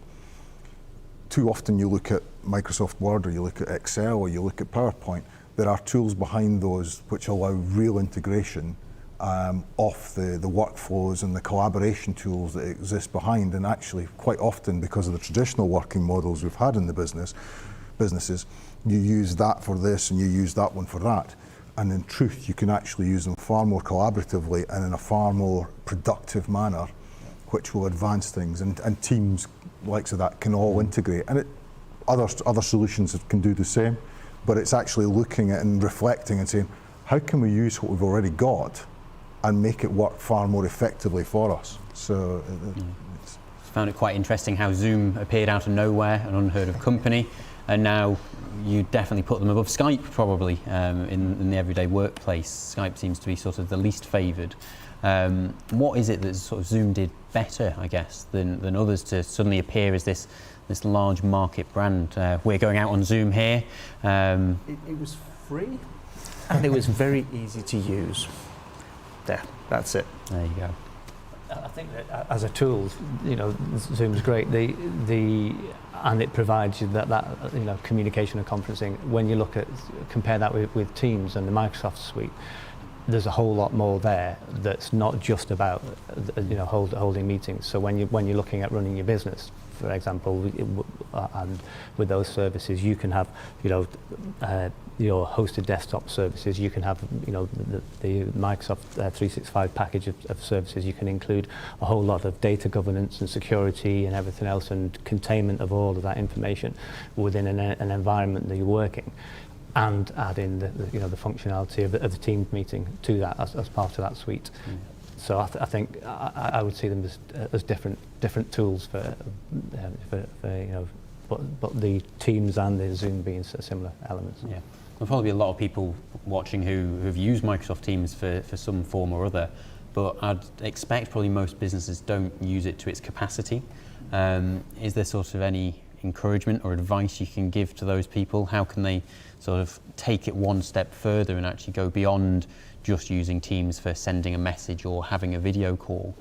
Too often you look at Microsoft Word, or you look at Excel, or you look at PowerPoint. There are tools behind those which allow real integration of the workflows and the collaboration tools that exist behind. And actually, quite often, because of the traditional working models we've had in the businesses, you use that for this and you use that one for that. And in truth, you can actually use them far more collaboratively and in a far more productive manner, which will advance things. And teams likes of that can all integrate. And other solutions can do the same, but it's actually looking at and reflecting and saying, how can we use what we've already got and make it work far more effectively for us? So it's Found it quite interesting how Zoom appeared out of nowhere, an unheard of company, and now you definitely put them above Skype probably in the everyday workplace. Skype seems to be sort of the least favoured. What is it that sort of Zoom did better, I guess, than others to suddenly appear as this large market brand? We're going out on Zoom here. It was free, and it was very easy to use. That's it. There you go. I think that as a tool, Zoom's great. And it provides you that communication and conferencing. When you compare that with Teams and the Microsoft suite, there's a whole lot more there that's not just about holding meetings. So when you're looking at running your business, for example, and with those services, you can have your hosted desktop services. You can have the Microsoft 365 package of services. You can include a whole lot of data governance and security and everything else, and containment of all of that information within an environment that you're working, and add in the functionality of the Teams meeting to that as part of that suite. So I think I would see them as different tools for but the Teams and the Zoom being similar elements. Yeah, there'll probably be a lot of people watching who have used Microsoft Teams for some form or other, but I'd expect probably most businesses don't use it to its capacity. Is there sort of any encouragement or advice you can give to those people? How can they sort of take it one step further and actually go beyond just using Teams for sending a message or having a video call?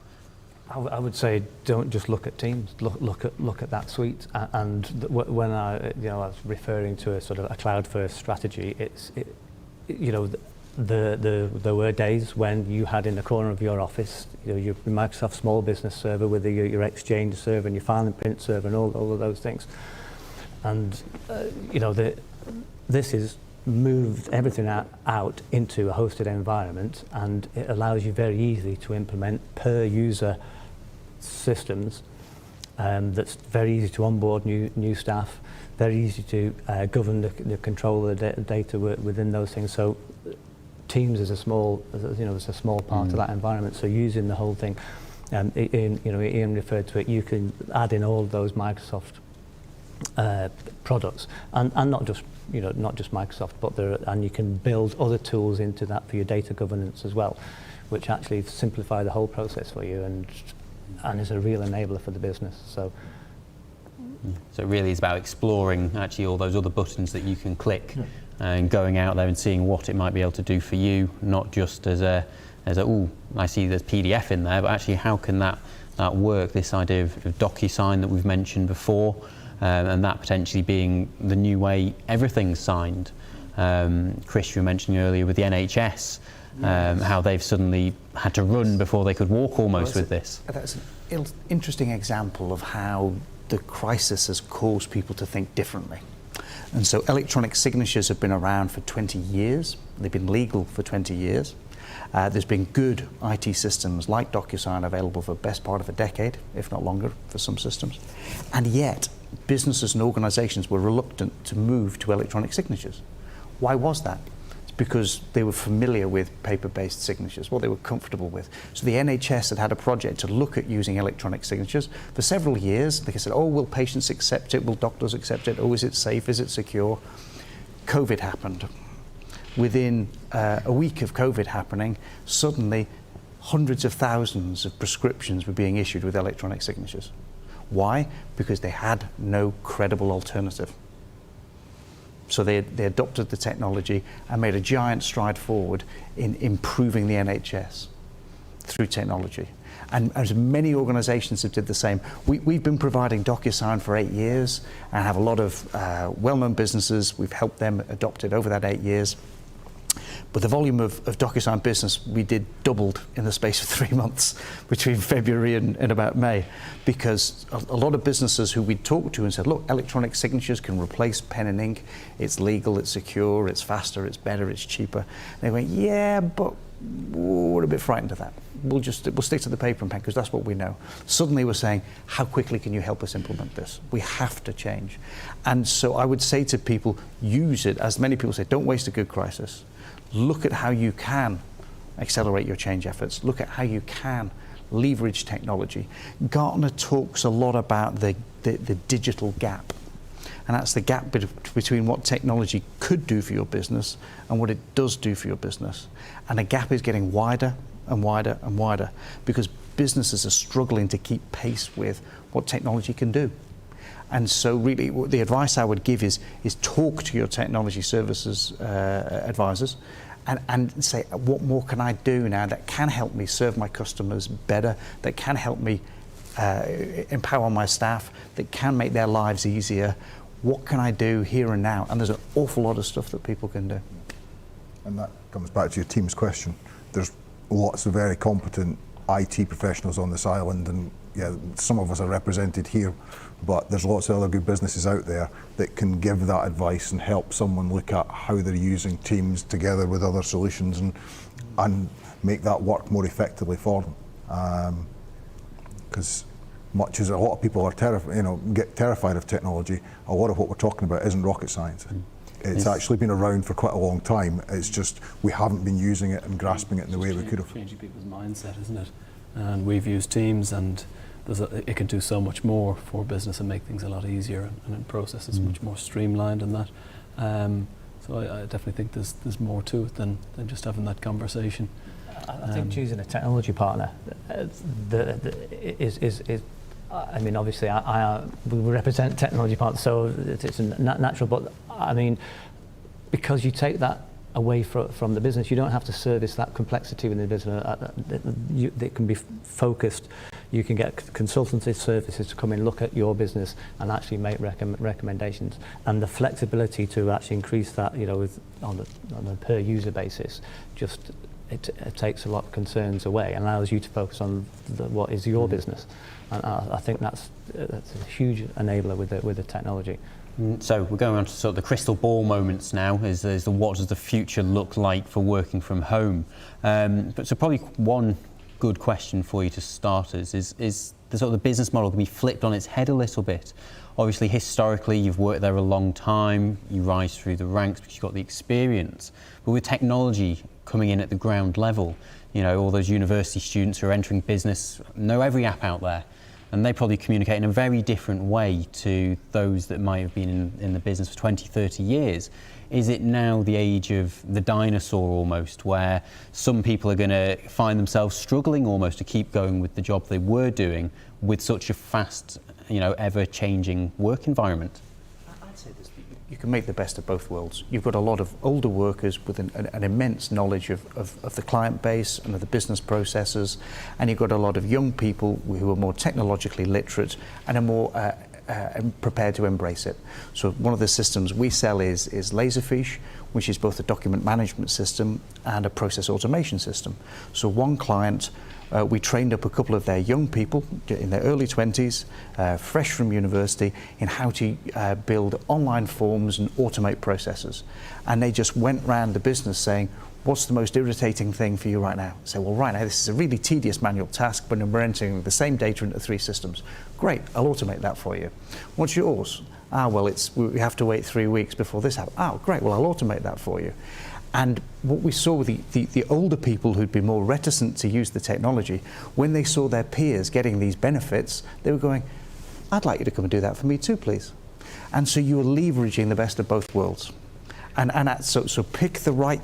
I would say don't just look at Teams. Look at that suite. And when I was referring to a sort of a cloud-first strategy, there were days when you had in the corner of your office, your Microsoft Small Business server with your Exchange server and your file and print server and all of those things. And this is moved everything out into a hosted environment, and it allows you very easily to implement per user systems. That's very easy to onboard new staff, very easy to govern the control of the data within those things. So Teams is a small part of that environment. So using the whole thing, Ian referred to it. You can add in all of those Microsoft products, and not just Microsoft, but and you can build other tools into that for your data governance as well, which actually simplify the whole process for you and is a real enabler for the business. So it really is about exploring actually all those other buttons that you can click, and going out there and seeing what it might be able to do for you, not just as a I see there's PDF in there, but actually how can that work? This idea of DocuSign that we've mentioned before, and that potentially being the new way everything's signed. Chris, you were mentioning earlier with the NHS, how they've suddenly had to run before they could walk almost with this. That's an interesting example of how the crisis has caused people to think differently. And so electronic signatures have been around for 20 years. They've been legal for 20 years. There's been good IT systems like DocuSign available for the best part of a decade, if not longer, for some systems. And yet, businesses and organizations were reluctant to move to electronic signatures. Why was that? It's because they were familiar with paper-based signatures, what they were comfortable with. So the NHS had a project to look at using electronic signatures for several years. They said, oh, will patients accept it? Will doctors accept it? Oh, is it safe? Is it secure? COVID happened. Within a week of COVID happening, suddenly hundreds of thousands of prescriptions were being issued with electronic signatures. Why? Because they had no credible alternative. So they adopted the technology and made a giant stride forward in improving the NHS through technology. And as many organisations have did the same. We've been providing DocuSign for 8 years and have a lot of well-known businesses. We've helped them adopt it over that 8 years. But the volume of DocuSign business we did doubled in the space of 3 months between February and about May, because a lot of businesses who we talked to and said, look, electronic signatures can replace pen and ink. It's legal, it's secure, it's faster, it's better, it's cheaper. They went, yeah, but we're a bit frightened of that. We'll stick to the paper and pen because that's what we know. Suddenly we're saying, how quickly can you help us implement this? We have to change. And so I would say to people, use it. As many people say, don't waste a good crisis. Look at how you can accelerate your change efforts. Look at how you can leverage technology. Gartner talks a lot about the digital gap. And that's the gap between what technology could do for your business and what it does do for your business. And the gap is getting wider and wider and wider because businesses are struggling to keep pace with what technology can do. And so really the advice I would give is talk to your technology services advisors and say, what more can I do now that can help me serve my customers better, that can help me empower my staff, that can make their lives easier? What can I do here and now? And there's an awful lot of stuff that people can do. And that comes back to your team's question. There's lots of very competent IT professionals on this island, and yeah, some of us are represented here, but there's lots of other good businesses out there that can give that advice and help someone look at how they're using Teams together with other solutions and make that work more effectively for them. Because much as a lot of people are get terrified of technology, a lot of what we're talking about isn't rocket science. It's actually been around for quite a long time. It's just we haven't been using it and grasping it in the way we could have. Changing people's mindset, isn't it? And we've used Teams, and it can do so much more for business and make things a lot easier, and in processes much more streamlined and that. So I definitely think there's more to it than just having that conversation. I think choosing a technology partner is I mean, obviously, we represent technology partners, so it's natural. But I mean, because you take that away from the business, you don't have to service that complexity within the business. It can be focused. You can get consultancy services to come in, look at your business, and actually make recommendations. And the flexibility to actually increase that, on a per user basis, just it takes a lot of concerns away and allows you to focus on what is your business. And I think that's a huge enabler with the technology. So we're going on to sort of the crystal ball moments now. Is the what does the future look like for working from home? But so probably one good question for you to start is the sort of the business model can be flipped on its head a little bit. Obviously, historically, you've worked there a long time. You rise through the ranks because you've got the experience. But with technology coming in at the ground level, all those university students who are entering business know every app out there. And they probably communicate in a very different way to those that might have been in the business for 20, 30 years. Is it now the age of the dinosaur almost, where some people are going to find themselves struggling almost to keep going with the job they were doing with such a fast, ever-changing work environment? I'd say this. You can make the best of both worlds. You've got a lot of older workers with an immense knowledge of the client base and of the business processes, and you've got a lot of young people who are more technologically literate and are more prepared to embrace it. So one of the systems we sell is Laserfish, which is both a document management system and a process automation system. So one client we trained up a couple of their young people in their early 20s, fresh from university, in how to build online forms and automate processes. And they just went round the business saying, what's the most irritating thing for you right now? Say, well, right now this is a really tedious manual task, but we're entering the same data into 3 systems. Great, I'll automate that for you. What's yours? Well, we have to wait 3 weeks before this happens. Great, well, I'll automate that for you. And what we saw with the older people who'd been more reticent to use the technology, when they saw their peers getting these benefits, they were going, I'd like you to come and do that for me too, please. And so you were leveraging the best of both worlds. So pick the right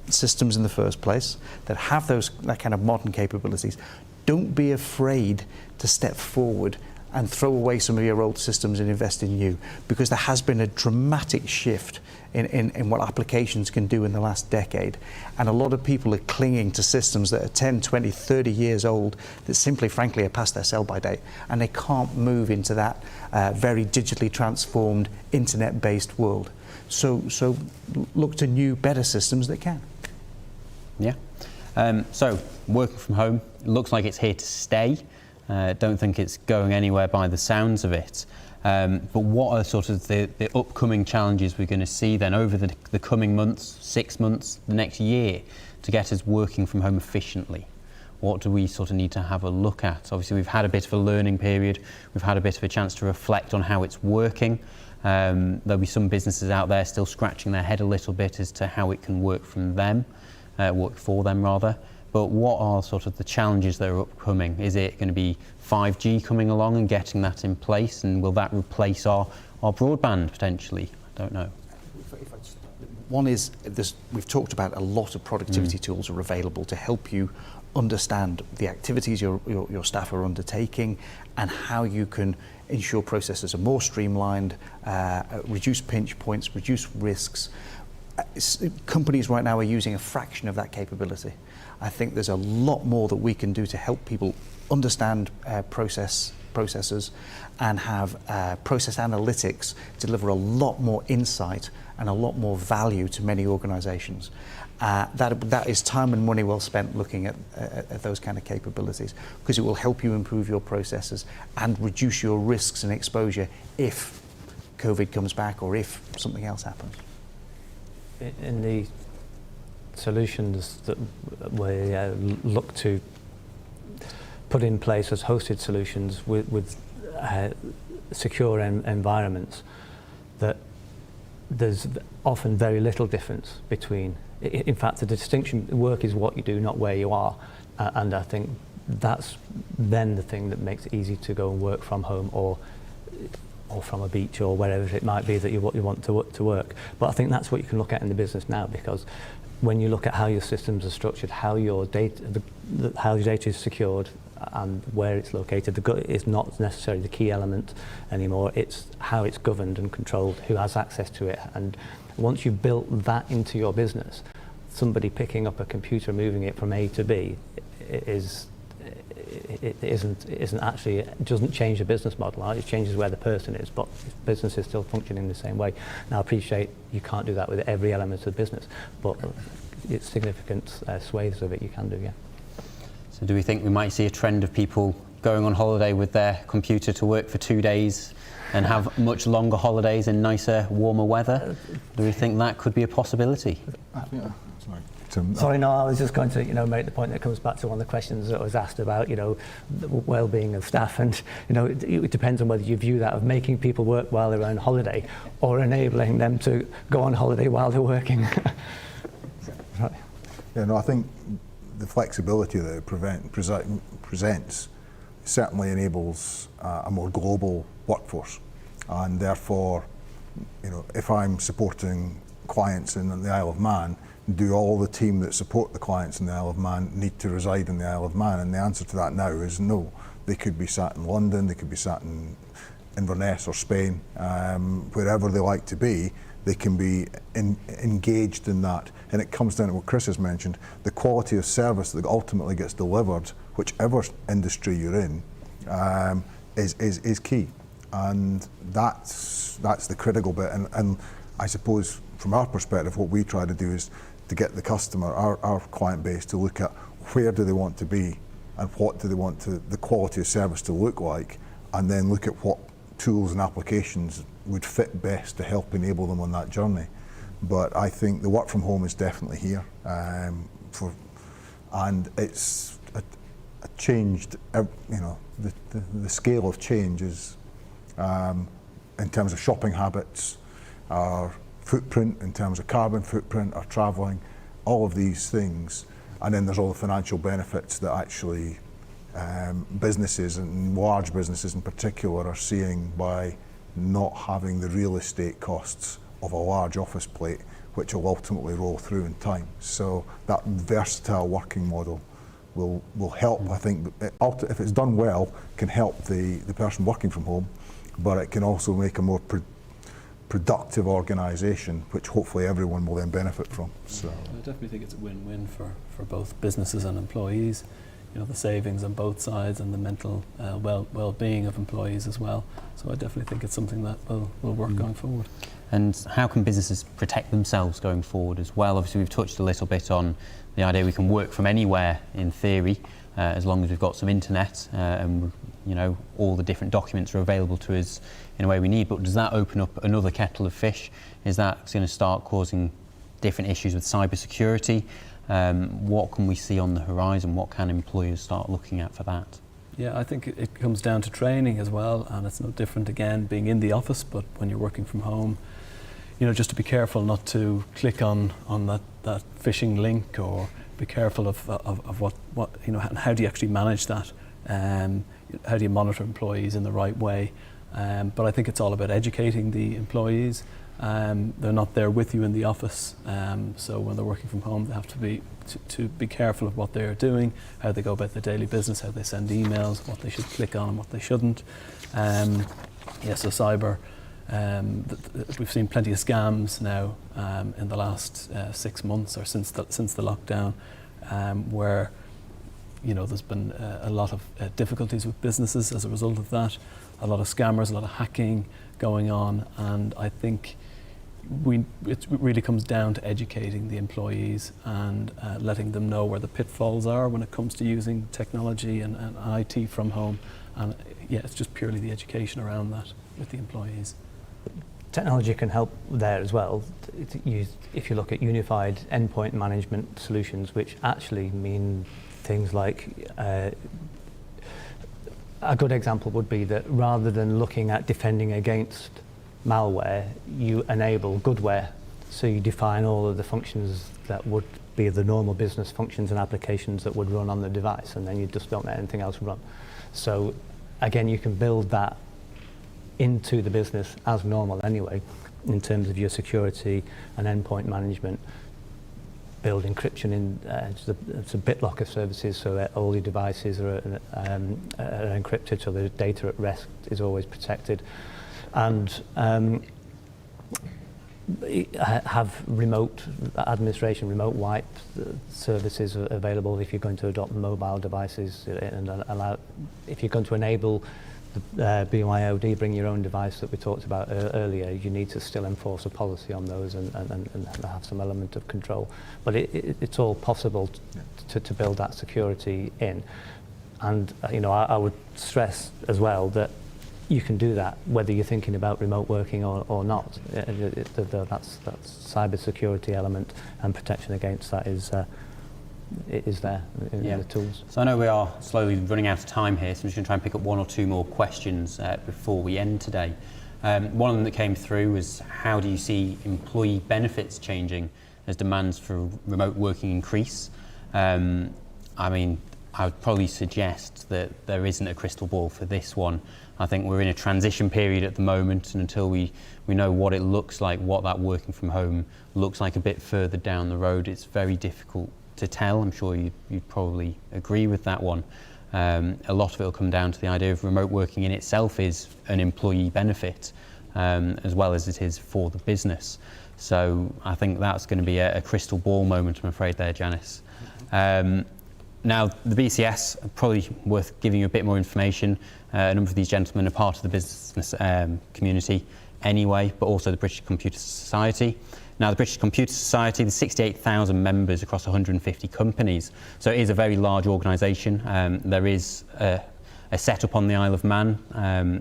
systems in the first place that have that kind of modern capabilities. Don't be afraid to step forward and throw away some of your old systems and invest in new, because there has been a dramatic shift in what applications can do in the last decade. And a lot of people are clinging to systems that are 10, 20, 30 years old that simply, frankly, are past their sell-by date. And they can't move into that very digitally transformed, internet-based world. So look to new, better systems that can. Yeah. So working from home looks like it's here to stay. Don't think it's going anywhere by the sounds of it. But what are sort of the upcoming challenges we're going to see then over the coming months, 6 months, the next year, to get us working from home efficiently? What do we sort of need to have a look at? Obviously, we've had a bit of a learning period. We've had a bit of a chance to reflect on how it's working. There'll be some businesses out there still scratching their head a little bit as to how it can work work for them rather. But what are sort of the challenges that are upcoming? Is it going to be 5G coming along and getting that in place? And will that replace our broadband potentially? I don't know. One is, we've talked about a lot of productivity tools are available to help you understand the activities your staff are undertaking and how you can ensure processes are more streamlined, reduce pinch points, reduce risks. Companies right now are using a fraction of that capability. I think there's a lot more that we can do to help people understand processes and have process analytics deliver a lot more insight and a lot more value to many organizations. That is time and money well spent looking at those kind of capabilities, because it will help you improve your processes and reduce your risks and exposure if COVID comes back or if something else happens. In the solutions that we look to put in place as hosted solutions with secure environments, that there's often very little difference between. In fact, the distinction, work is what you do, not where you are. And I think that's then the thing that makes it easy to go and work from home or from a beach or wherever it might be that you want to work. But I think that's what you can look at in the business now, because when you look at how your systems are structured, how your data is secured and where it's located, is not necessarily the key element anymore. It's how it's governed and controlled, who has access to it. And once you've built that into your business, somebody picking up a computer, moving it from A to B, it doesn't change the business model. It changes where the person is, but the business is still functioning the same way. Now, I appreciate you can't do that with every element of the business, but it's significant swathes of it you can do, yeah. So do we think we might see a trend of people going on holiday with their computer to work for 2 days and have much longer holidays in nicer, warmer weather? Do we think that could be a possibility? Sorry, no, I was just going to, make the point that comes back to one of the questions that was asked about, the well-being of staff, and it depends on whether you view that of making people work while they're on holiday or enabling them to go on holiday while they're working. Right. Yeah, no, I think the flexibility that it presents certainly enables a more global workforce, and therefore, if I'm supporting clients in the Isle of Man, do all the team that support the clients in the Isle of Man need to reside in the Isle of Man? And the answer to that now is no. They could be sat in London, they could be sat in Inverness or Spain, wherever they like to be. They can be engaged in that. And it comes down to what Chris has mentioned, the quality of service that ultimately gets delivered, whichever industry you're in, is key. And that's the critical bit. And I suppose from our perspective, what we try to do is to get the customer, our client base, to look at where do they want to be and what do they want the quality of service to look like, and then look at what tools and applications would fit best to help enable them on that journey. But I think the work from home is definitely here, and it's a changed, the scale of change is in terms of shopping habits, our footprint, in terms of carbon footprint, our travelling, all of these things. And then there's all the financial benefits that actually businesses, and large businesses in particular, are seeing by not having the real estate costs of a large office plate, which will ultimately roll through in time. So that versatile working model will help, I think, if it's done well, can help the person working from home, but it can also make a more productive organisation, which hopefully everyone will then benefit from. So I definitely think it's a win-win for both businesses and employees. You know, the savings on both sides and the mental well-being of employees as well. So I definitely think it's something that will work going forward. And how can businesses protect themselves going forward as well? Obviously, we've touched a little bit on the idea we can work from anywhere in theory, as long as we've got some internet and all the different documents are available to us in a way we need. But does that open up another kettle of fish? Is that going to start causing different issues with cybersecurity? What can we see on the horizon? What can employers start looking at for that? Yeah, I think it comes down to training as well, and it's no different again being in the office, but when you're working from home, just to be careful not to click on that phishing link, or be careful of what and how do you actually manage that? How do you monitor employees in the right way? But I think it's all about educating the employees. They're not there with you in the office, so when they're working from home, they have to be careful of what they're doing, how they go about their daily business, how they send emails, what they should click on and what they shouldn't. So cyber, we've seen plenty of scams now in the last 6 months, or since the lockdown, where there's been a lot of difficulties with businesses as a result of that, a lot of scammers, a lot of hacking going on, and I think it really comes down to educating the employees and letting them know where the pitfalls are when it comes to using technology and IT from home. And it's just purely the education around that with the employees. Technology can help there as well. If you look at unified endpoint management solutions, which actually mean things like a good example would be that rather than looking at defending against malware, you enable goodware. So you define all of the functions that would be the normal business functions and applications that would run on the device, and then you just don't let anything else run. So again, you can build that into the business as normal anyway, in terms of your security and endpoint management. Build encryption in, it's a BitLocker services, so that all your devices are encrypted, so the data at rest is always protected. And have remote administration, remote wipe services available if you're going to adopt mobile devices, and allow, if you're going to enable the BYOD, bring your own device that we talked about earlier, you need to still enforce a policy on those and have some element of control. But it's all possible to build that security in. And I would stress as well that you can do that whether you're thinking about remote working or not. That's cyber security element and protection against that is there in the tools. So I know we are slowly running out of time here, so I'm just going to try and pick up one or two more questions before we end today. One of them that came through was, how do you see employee benefits changing as demands for remote working increase? I would probably suggest that there isn't a crystal ball for this one. I think we're in a transition period at the moment, and until we know what it looks like, what that working from home looks like a bit further down the road, it's very difficult to tell. I'm sure you'd probably agree with that one. A lot of it will come down to the idea of remote working in itself is an employee benefit, as well as it is for the business. So I think that's going to be a crystal ball moment, I'm afraid there, Janice. Now, the BCS, probably worth giving you a bit more information. A number of these gentlemen are part of the business community. anyway, but also the British Computer Society. Now, the British Computer Society, there's 68,000 members across 150 companies, so it is a very large organisation. There is a setup on the Isle of Man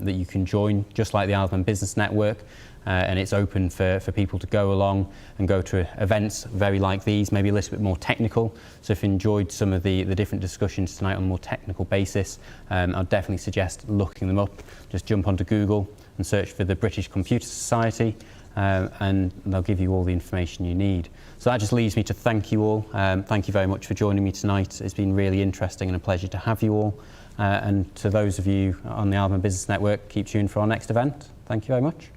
that you can join, just like the Isle of Man Business Network, and it's open for people to go along and go to events very like these, maybe a little bit more technical. So if you enjoyed some of the different discussions tonight on a more technical basis, I'd definitely suggest looking them up. Just jump onto Google and search for the British Computer Society, and they'll give you all the information you need. So that just leaves me to thank you all. Thank you very much for joining me tonight. It's been really interesting and a pleasure to have you all. And to those of you on the Isle of Man Business Network, keep tuned for our next event. Thank you very much.